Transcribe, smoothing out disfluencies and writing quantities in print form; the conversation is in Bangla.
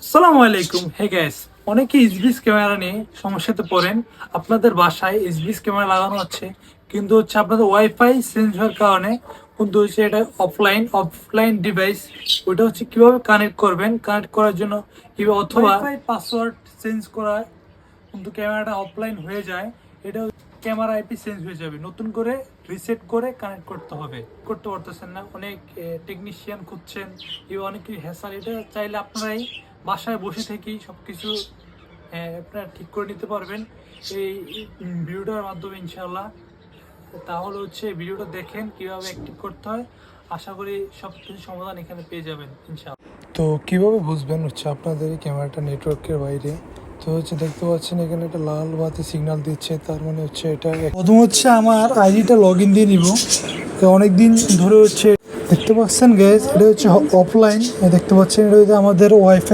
আসসালামু আলাইকুম। হে গাইস, অনেকে এইচবিএস ক্যামেরা নিয়ে সমস্যাতে পড়েন। আপনাদের বাসায় এইচবিএস ক্যামেরা লাগানো আছে, কিন্তু আপনাদের ওয়াইফাই চেঞ্জ হওয়ার কারণে কিন্তু এটা অফলাইন ডিভাইস। ওইটা কিভাবে কানেক্ট করবেন, কানেক্ট করার জন্য কিভাবে অথবা পাসওয়ার্ড চেঞ্জ করা কিন্তু ক্যামেরাটা অফলাইন হয়ে যায়। এটা ক্যামেরা আইপি চেঞ্জ হয়ে যাবে, নতুন করে রিসেট করে কানেক্ট করতে হবে। করতে পারতেছেন না, অনেক টেকনিশিয়ান খুঁজছেন, অনেক হ্যাসাল। এটা চাইলে আপনারাই বাসায় বসে থেকেই সবকিছু আপনারা ঠিক করে নিতে পারবেন এই ভিডিওটার মাধ্যমে ইনশাআল্লাহ। তাহলে ভিডিওটা দেখেন কিভাবে অ্যাক্টিভ করতে হয়। আশা করি সবকিছু সমাধান এখানে পেয়ে যাবেন ইনশাআল্লাহ। তো কিভাবে বুঝবেন আপনাদের এই ক্যামেরাটা নেটওয়ার্কের বাইরে? তো দেখতে পাচ্ছেন এখানে একটা লাল বাতি সিগন্যাল দিচ্ছে, তার মানে এটা প্রথম আমার আইডিটা লগ ইন দিয়ে নিব। তো অনেকদিন ধরে দেখতে পাচ্ছেন গ্যাস, এটা অফলাইন। দেখতে পাচ্ছেন এটা আমাদের ওয়াইফাই